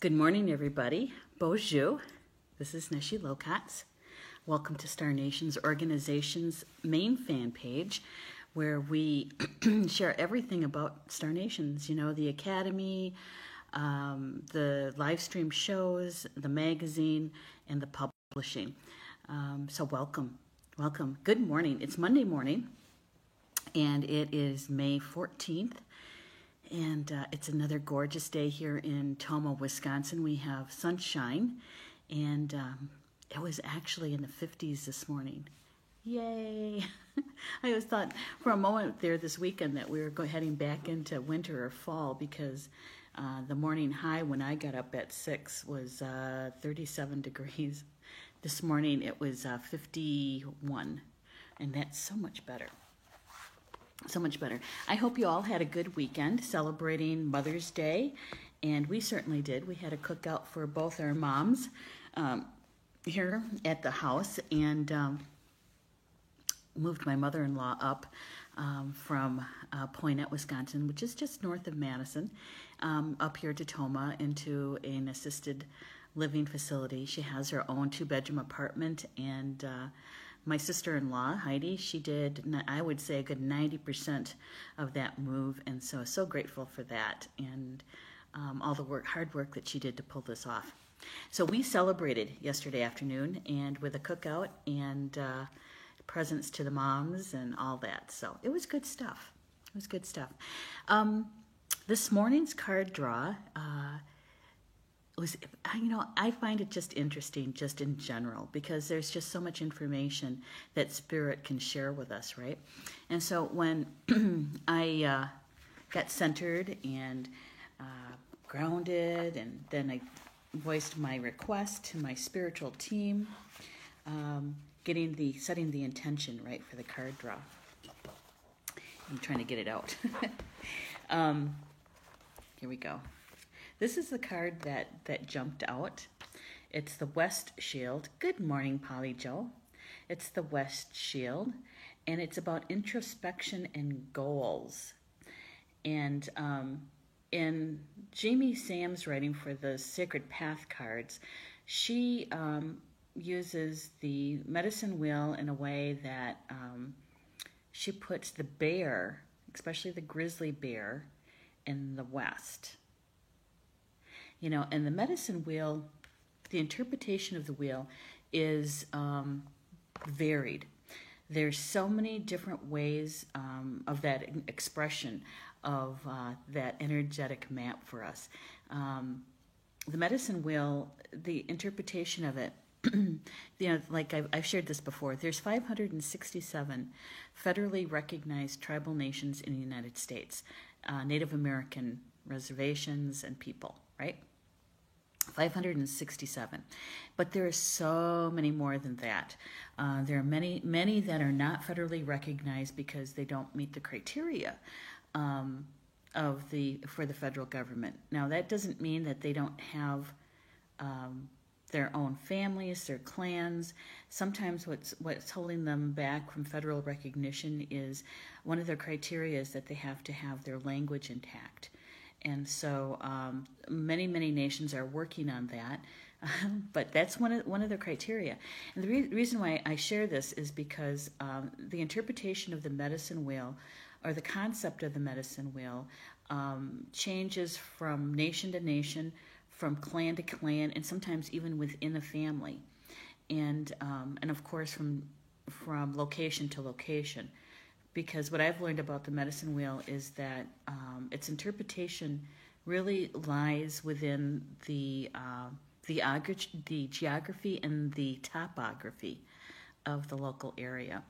Good morning, everybody. Bonjour. This is Neshi Lokatz. Welcome to Star Nations Organization's main fan page, where we share everything about Star Nations. You know, the academy, the live stream shows, the magazine, and the publishing. So welcome. Good morning. It's Monday morning, and it is May 14th. And it's another gorgeous day here in Tomah, Wisconsin. We have sunshine, and it was actually in the 50s this morning. Yay! I always thought for a moment there this weekend that we were heading back into winter or fall, because the morning high when I got up at 6 was 37 degrees. This morning it was 51, and that's so much better. So much better. I hope you all had a good weekend celebrating Mother's Day, and we certainly did. We had a cookout for both our moms here at the house, and moved my mother-in-law up from Poynette, Wisconsin, which is just north of Madison, up here to Tomah into an assisted living facility. She has her own 2-bedroom apartment, and my sister-in-law, Heidi, she did, I would say, a good 90% of that move, and so grateful for that, and all the hard work that she did to pull this off. So we celebrated yesterday afternoon, and with a cookout and presents to the moms and all that. So it was good stuff. This morning's card draw was, I find it just interesting just in general, because there's just so much information that Spirit can share with us, right? And so when I got centered and grounded, and then I voiced my request to my spiritual team, setting the intention right for the card draw. I'm trying to get it out. Here we go. This is the card that jumped out. It's the West Shield. Good morning, Polly Joe. It's the West Shield, and it's about introspection and goals. And in Jamie Sam's writing for the Sacred Path cards, she uses the medicine wheel in a way that she puts the bear, especially the grizzly bear, in the West. And the medicine wheel, the interpretation of the wheel is varied. There's so many different ways of that expression of that energetic map for us. The medicine wheel, the interpretation of it, like I've shared this before, there's 567 federally recognized tribal nations in the United States, Native American reservations and people, right? 567. But there are so many more than that. There are many that are not federally recognized because they don't meet the criteria for the federal government. Now, that doesn't mean that they don't have their own families, their clans. Sometimes what's holding them back from federal recognition is one of their criteria is that they have to have their language intact. And so many nations are working on that, but that's one of the criteria. And the reason why I share this is because the interpretation of the medicine wheel, or the concept of the medicine wheel, changes from nation to nation, from clan to clan, and sometimes even within a family, and of course from location to location. Because what I've learned about the medicine wheel is that its interpretation really lies within the geography and the topography of the local area,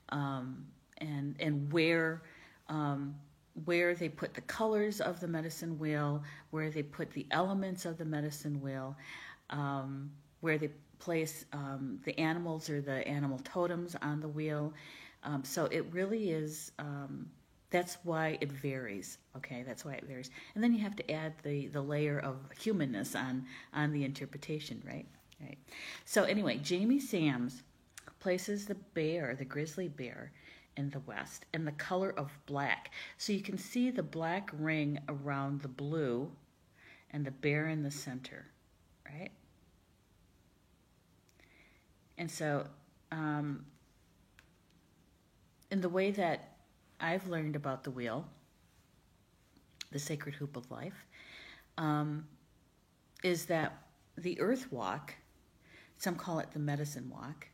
and where they put the colors of the medicine wheel, where they put the elements of the medicine wheel, where they place the animals or the animal totems on the wheel. So it really is, that's why it varies, okay? That's why it varies. And then you have to add the layer of humanness on the interpretation, right? Right. So anyway, Jamie Sams places the bear, the grizzly bear, in the West, and the color of black. So you can see the black ring around the blue, and the bear in the center, right? And so, in the way that I've learned about the wheel, the sacred hoop of life, is that the earth walk, some call it the medicine walk,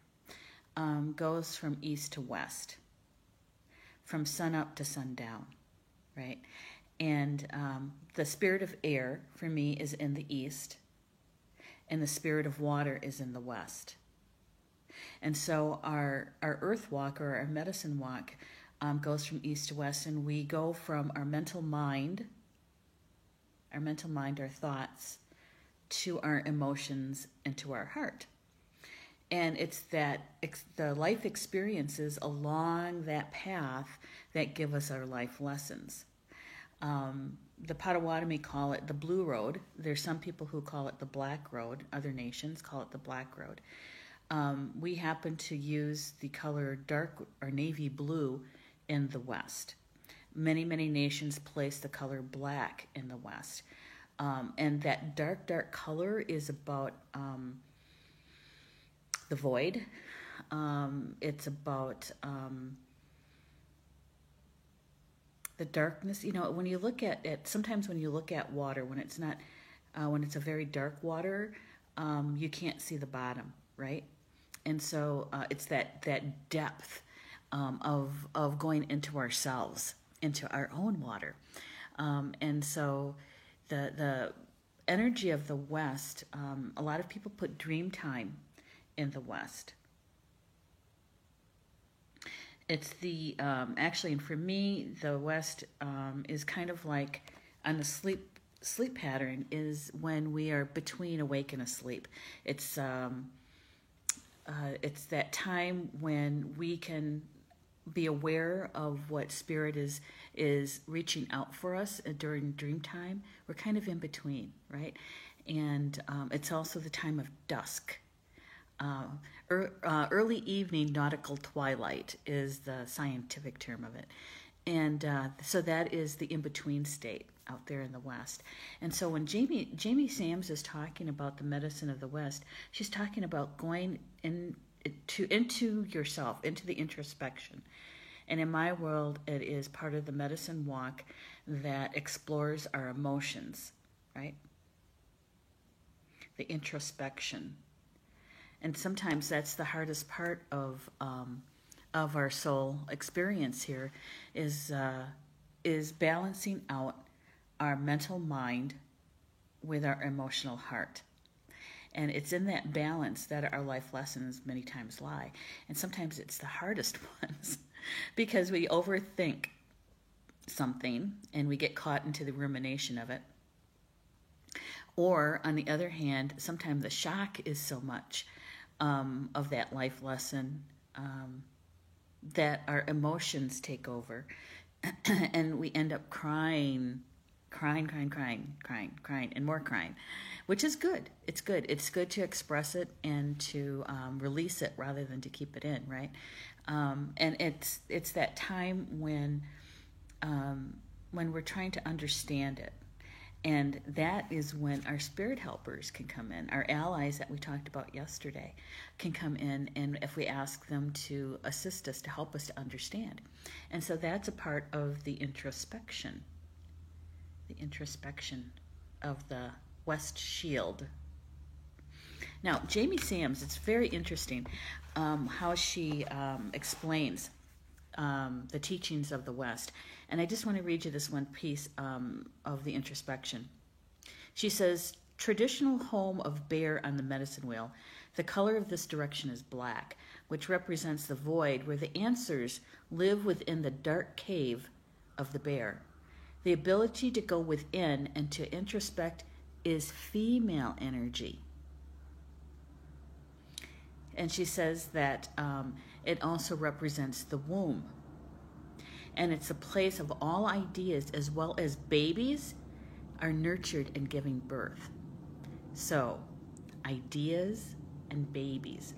goes from east to west, from sun up to sundown, right? And the spirit of air, for me, is in the east, and the spirit of water is in the west. And so our earth walk, or our medicine walk, goes from east to west, and we go from our mental mind, our thoughts, to our emotions and to our heart. And it's the life experiences along that path that give us our life lessons. The Potawatomi call it the Blue Road. There's some people who call it the Black Road. Other nations call it the Black Road. We happen to use the color dark or navy blue in the West. Many nations place the color black in the West. And that dark color is about the void. It's about the darkness. You know, when you look at it, sometimes when you look at water, when it's not, when it's a very dark water, you can't see the bottom, right? And so it's that depth of going into ourselves, into our own water. And so the energy of the West, a lot of people put dream time in the West. It's the, actually, and for me, the West is kind of like on the sleep pattern is when we are between awake and asleep. It's that time when we can be aware of what spirit is reaching out for us during dream time. We're kind of in between, right? And it's also the time of dusk. Early evening nautical twilight is the scientific term of it. And so that is the in-between state out there in the West. And so when Jamie Sams is talking about the medicine of the West, she's talking about going into yourself, into the introspection. And in my world, it is part of the medicine walk that explores our emotions, right? The introspection. And sometimes that's the hardest part of our soul experience here, is balancing out our mental mind with our emotional heart. And it's in that balance that our life lessons many times lie. And sometimes it's the hardest ones because we overthink something and we get caught into the rumination of it. Or, on the other hand, sometimes the shock is so much of that life lesson that our emotions take over. And we end up crying, and more crying, which is good. It's good. It's good to express it and to release it rather than to keep it in, right? And it's that time when we're trying to understand it. And that is when our spirit helpers can come in. Our allies that we talked about yesterday can come in, and if we ask them to assist us, to help us to understand. And so that's a part of the introspection of the West Shield. Now, Jamie Sams, it's very interesting how she explains the teachings of the West. And I just want to read you this one piece of the introspection. She says, traditional home of bear on the medicine wheel, the color of this direction is black, which represents the void where the answers live within the dark cave of the bear. The ability to go within and to introspect is female energy. And she says that it also represents the womb. And it's a place of all ideas, as well as babies are nurtured in giving birth. So, ideas and babies.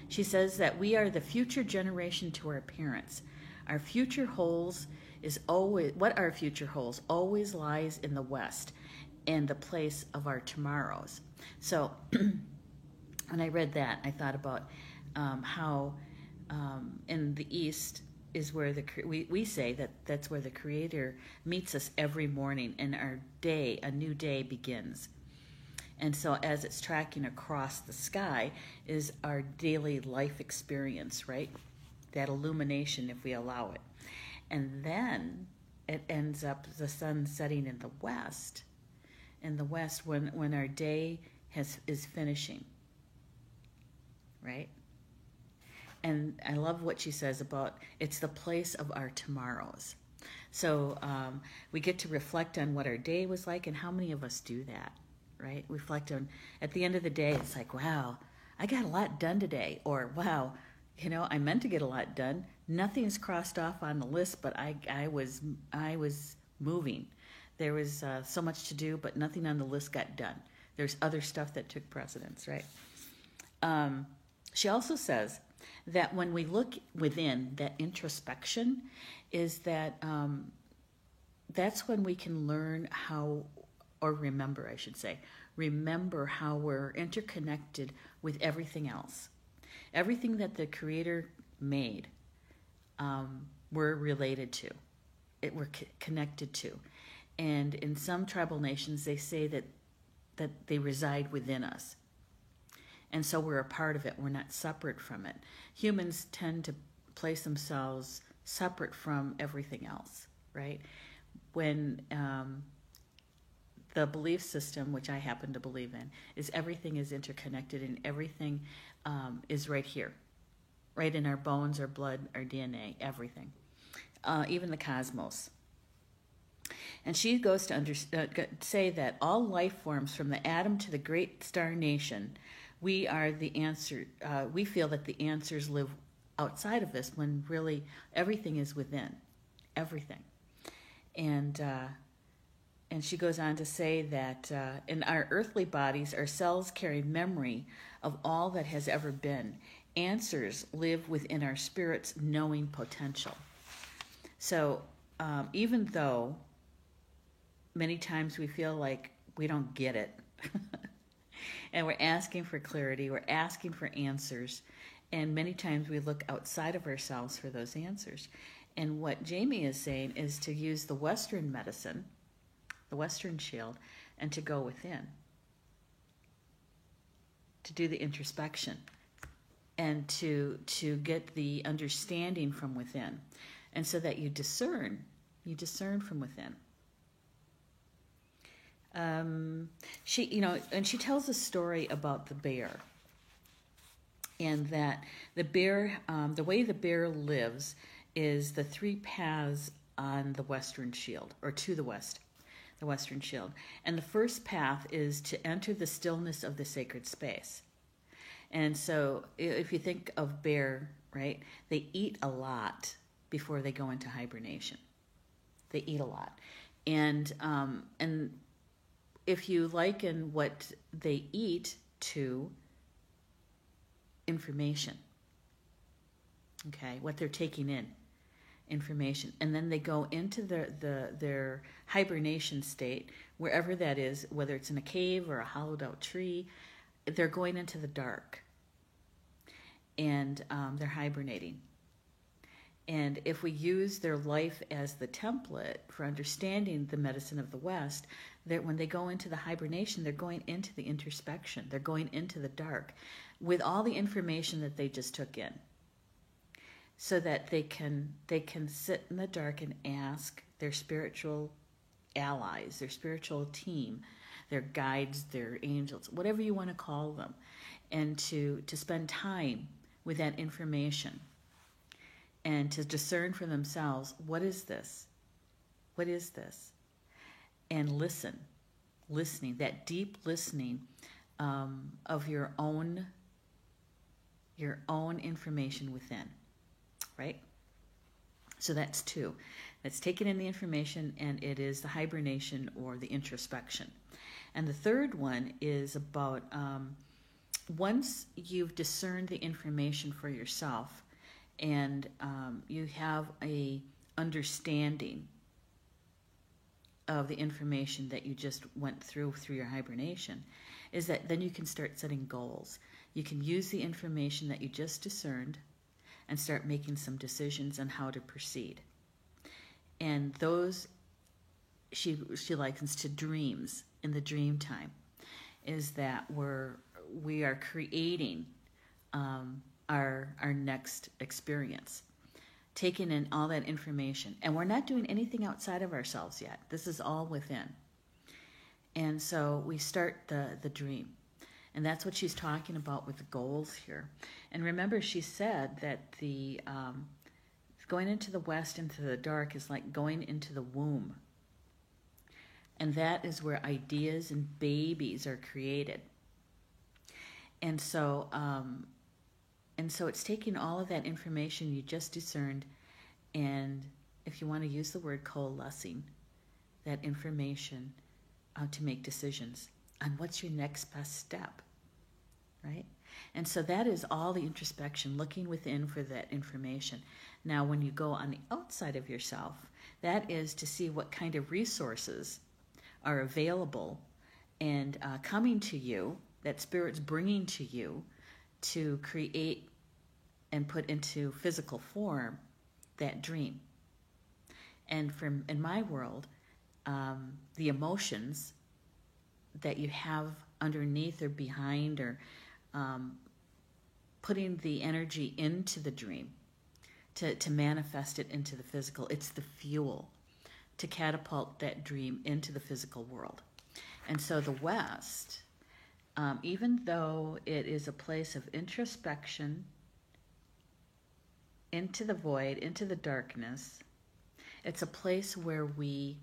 She says that we are the future generation to our parents. Our future holds is always, what our future holds always lies in the West. and the place of our tomorrows. So when I read that, I thought about how in the East is where we say that that's where the Creator meets us every morning, and our day, a new day, begins. And so as it's tracking across the sky is our daily life experience, right? That illumination, if we allow it. And then it ends up the sun setting in the west. In the west, when our day is finishing, right? And I love what she says about it's the place of our tomorrows. So we get to reflect on what our day was like, and how many of us do that, right? Reflect on, at the end of the day, it's like, wow, I got a lot done today. Or, wow, I meant to get a lot done. Nothing's crossed off on the list, but I was moving. There was so much to do, but nothing on the list got done. There's other stuff that took precedence, right? She also says that when we look within, that introspection is that that's when we can learn how, or remember, I should say, remember how we're interconnected with everything else. Everything that the Creator made, we're related to. We're connected to. And in some tribal nations, they say that they reside within us. And so we're a part of it. We're not separate from it. Humans tend to place themselves separate from everything else, right? When the belief system, which I happen to believe in, is everything is interconnected, and everything is right here, right in our bones, our blood, our DNA, everything, even the cosmos. And she goes to say that all life forms, from the atom to the great star nation, we are the answer. We feel that the answers live outside of this, when really everything is within, everything. And she goes on to say that in our earthly bodies, our cells carry memory of all that has ever been. Answers live within our spirit's knowing potential. So even though many times we feel like we don't get it, and we're asking for clarity, we're asking for answers, and many times we look outside of ourselves for those answers. And what Jamie is saying is to use the Western medicine, the Western shield, and to go within, to do the introspection, and to get the understanding from within, and so that you discern from within. She, and she tells a story about the bear, and that the bear, the way the bear lives is the three paths on the Western shield, or to the west, the Western shield. And the first path is to enter the stillness of the sacred space. And so if you think of bear, right, they eat a lot before they go into hibernation. They eat a lot. And if you liken what they eat to information, okay, what they're taking in, information, and then they go into their hibernation state, wherever that is, whether it's in a cave or a hollowed out tree, they're going into the dark, and they're hibernating. And if we use their life as the template for understanding the medicine of the West, that when they go into the hibernation, they're going into the introspection. They're going into the dark with all the information that they just took in, so that they can sit in the dark and ask their spiritual allies, their spiritual team, their guides, their angels, whatever you want to call them, and to spend time with that information, and to discern for themselves, what is this? What is this? And listening, that deep listening of your own information within, right? So that's two. That's taking in the information, and it is the hibernation or the introspection. And the third one is about once you've discerned the information for yourself, and you have a understanding of the information that you just went through your hibernation is that then you can start setting goals. You can use the information that you just discerned and start making some decisions on how to proceed. And those she likens to dreams in the dream time, is that we are creating our next experience, taking in all that information. And we're not doing anything outside of ourselves yet. This is all within. And so we start the dream. And that's what she's talking about with the goals here. And remember, she said that the going into the west, into the dark, is like going into the womb. And that is where ideas and babies are created. And so it's taking all of that information you just discerned, and if you want to use the word coalescing that information to make decisions on what's your next best step, right? And so that is all the introspection, looking within for that information. Now, when you go on the outside of yourself, that is to see what kind of resources are available and coming to you, that Spirit's bringing to you to create and put into physical form that dream. And in my world, the emotions that you have underneath or behind, or putting the energy into the dream to manifest it into the physical, it's the fuel to catapult that dream into the physical world. And so the West, even though it is a place of introspection, into the void, into the darkness, it's a place where we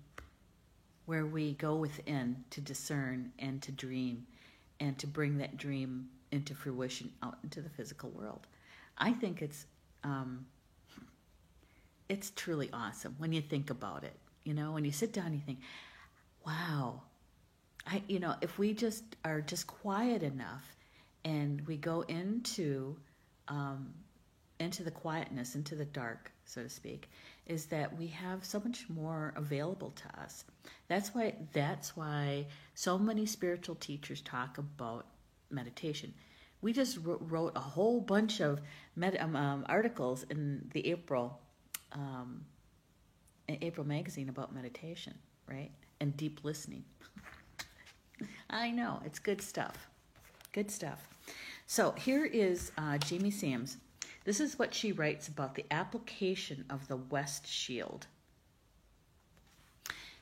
go within to discern and to dream and to bring that dream into fruition out into the physical world. I think it's truly awesome when you think about it. You know, when you sit down, you think, wow, if we just are just quiet enough and we go into the quietness, into the dark, so to speak, is that we have so much more available to us. That's why so many spiritual teachers talk about meditation. We just wrote a whole bunch of articles in the April magazine about meditation, right? And deep listening. I know, it's good stuff. Good stuff. So here is Jamie Sams. This is what she writes about the application of the West Shield.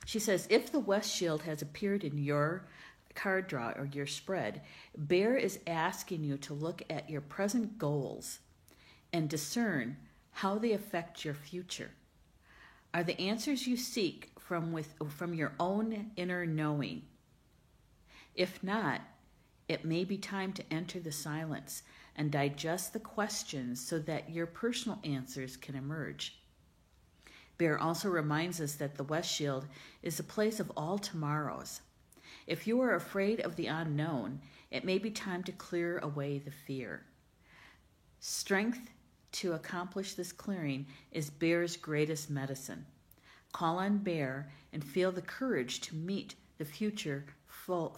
She says, if the West Shield has appeared in your card draw or your spread, Bear is asking you to look at your present goals and discern how they affect your future. Are the answers you seek from your own inner knowing? If not, it may be time to enter the silence and digest the questions so that your personal answers can emerge. Bear also reminds us that the West Shield is a place of all tomorrows. If you are afraid of the unknown, it may be time to clear away the fear. Strength to accomplish this clearing is Bear's greatest medicine. Call on Bear and feel the courage to meet the future. Fill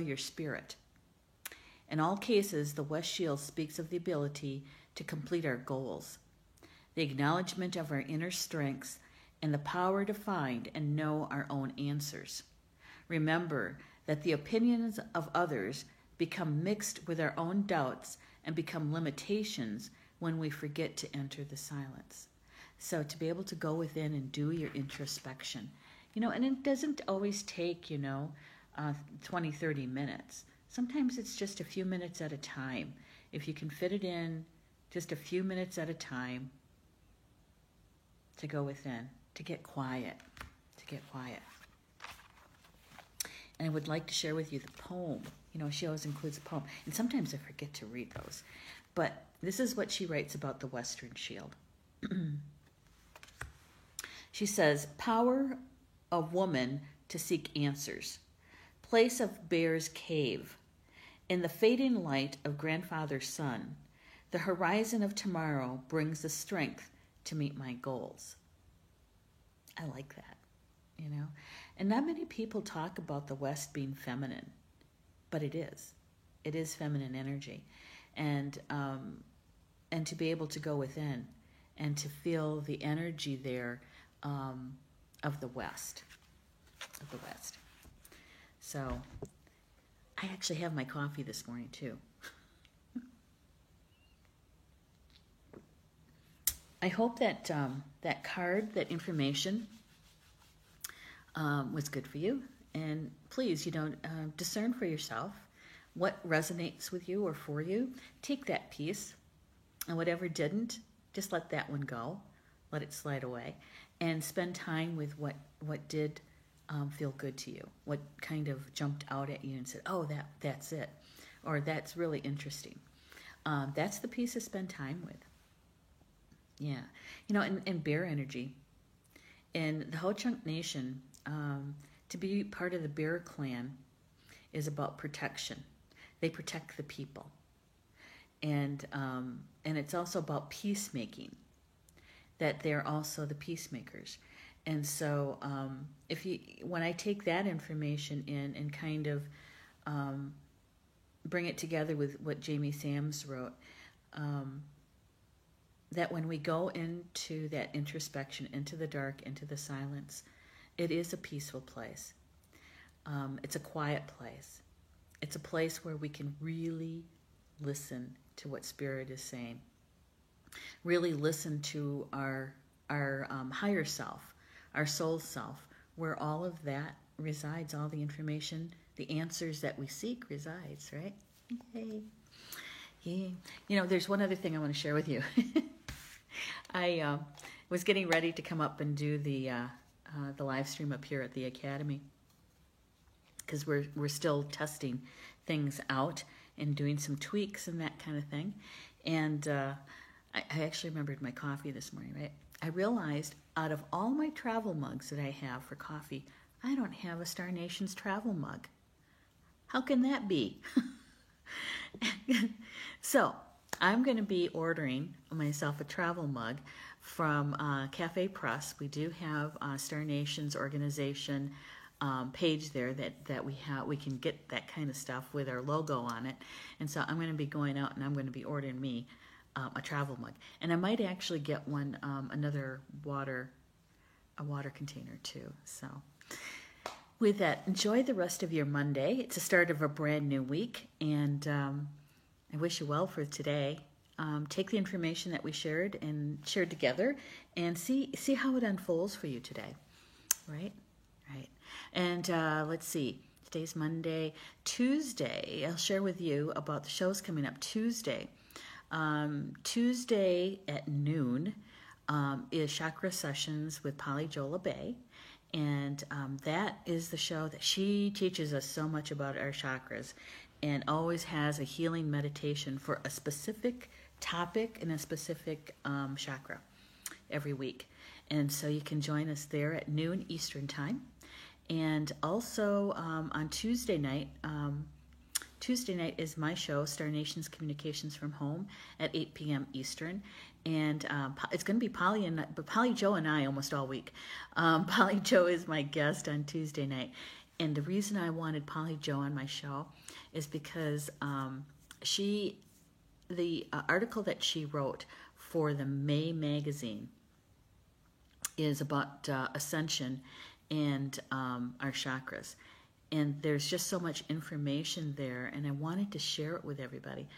your spirit. In all cases, the West Shield speaks of the ability to complete our goals, the acknowledgement of our inner strengths, and the power to find and know our own answers. Remember that the opinions of others become mixed with our own doubts and become limitations when we forget to enter the silence. So to be able to go within and do your introspection, and it doesn't always take, 20, 30 minutes. Sometimes it's just a few minutes at a time. If you can fit it in just a few minutes at a time to go within, to get quiet. And I would like to share with you the poem. She always includes a poem. And sometimes I forget to read those. But this is what she writes about the Western Shield. She says, power of woman to seek answers. Place of Bear's cave. In the fading light of grandfather's sun, the horizon of tomorrow brings the strength to meet my goals. I like that. you know. And not many people talk about the West being feminine, but it is. It is feminine energy. And to be able to go within and to feel the energy there of the West. So I actually have my coffee this morning too. I hope that that card, that information was good for you. And please, discern for yourself what resonates with you or for you. Take that piece, and whatever didn't, just let that one go. Let it slide away. And spend time with what did feel good to you. What kind of jumped out at you and said, oh, that's it. Or that's really interesting. That's the piece to spend time with. Yeah. And bear energy. In the Ho-Chunk Nation, to be part of the bear clan is about protection. They protect the people. And it's also about peacemaking, that they're also the peacemakers. And so when I take that information in and kind of bring it together with what Jamie Sams wrote, that when we go into that introspection, into the dark, into the silence, it is a peaceful place. It's a quiet place. It's a place where we can really listen to what Spirit is saying. Really listen to our higher self, our soul self, where all of that resides, all the information, the answers that we seek resides, right? Yay. Yeah. There's one other thing I want to share with you. I was getting ready to come up and do the live stream up here at the Academy, because we're still testing things out and doing some tweaks and that kind of thing. And I actually remembered my coffee this morning, right? I realized out of all my travel mugs that I have for coffee, I don't have a Star Nations travel mug. How can that be? So I'm going to be ordering myself a travel mug from Cafe Press. We do have Star Nations organization page there that we can get that kind of stuff with our logo on it. And so I'm going to be going out and I'm going to be ordering me a travel mug. And I might actually get one, a water container too. So with that, enjoy the rest of your Monday. It's the start of a brand new week, and I wish you well for today. Take the information that we shared together and see how it unfolds for you today. Right. And let's see. Today's Monday. Tuesday, I'll share with you about the shows coming up Tuesday. Tuesday at noon is Chakra Sessions with Polly Jo LeBay. And that is the show that she teaches us so much about our chakras, and always has a healing meditation for a specific topic and a specific chakra every week. And so you can join us there at noon Eastern Time. And also on Tuesday night is my show, Star Nations Communications from Home, at 8 p.m. Eastern. And it's going to be Polly Jo and I almost all week. Polly Jo is my guest on Tuesday night. And the reason I wanted Polly Jo on my show is because the article that she wrote for the May magazine is about ascension and our chakras. And there's just so much information there, and I wanted to share it with everybody.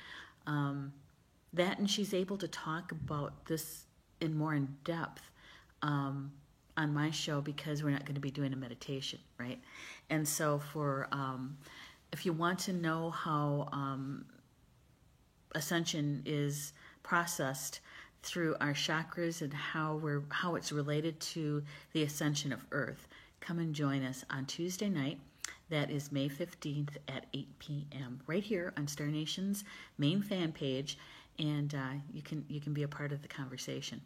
That, and she's able to talk about this more in depth on my show, because we're not going to be doing a meditation, right? And so if you want to know how ascension is processed through our chakras and how it's related to the ascension of Earth, come and join us on Tuesday night. That is May 15th at 8 p.m. right here on Star Nation's main fan page, and you can be a part of the conversation.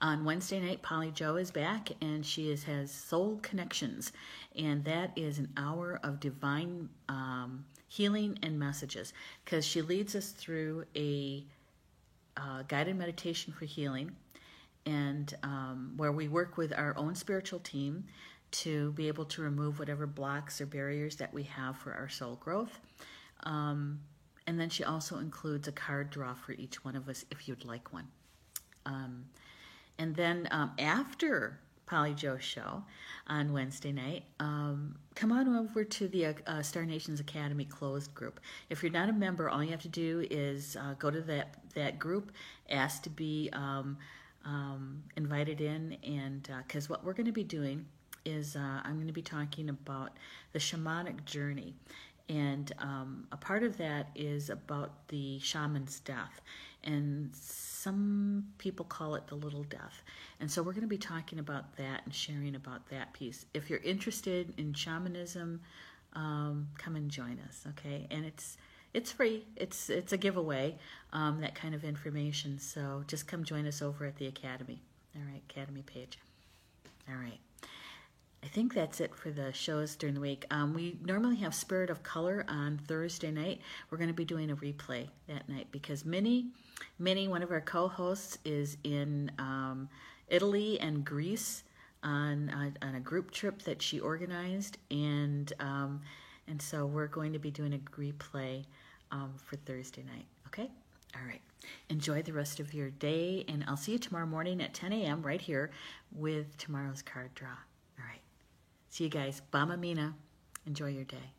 On Wednesday night, Polly Jo is back, and she has Soul Connections, and that is an hour of divine healing and messages, because she leads us through a guided meditation for healing, and where we work with our own spiritual team to be able to remove whatever blocks or barriers that we have for our soul growth. And then she also includes a card draw for each one of us if you'd like one. And then after Polly Joe's show on Wednesday night, come on over to the Star Nations Academy closed group. If you're not a member, all you have to do is go to that group, ask to be invited in, and because what we're going to be doing is I'm going to be talking about the shamanic journey. And a part of that is about the shaman's death. And some people call it the little death. And so we're going to be talking about that and sharing about that piece. If you're interested in shamanism, come and join us, okay? And it's free. It's a giveaway, that kind of information. So just come join us over at the Academy. All right, Academy page. All right. I think that's it for the shows during the week. We normally have Spirit of Color on Thursday night. We're going to be doing a replay that night because Minnie, one of our co-hosts, is in Italy and Greece on a group trip that she organized, and so we're going to be doing a replay for Thursday night. Okay? All right. Enjoy the rest of your day, and I'll see you tomorrow morning at 10 a.m. right here with tomorrow's card draw. All right. See you guys. Bama Mina. Enjoy your day.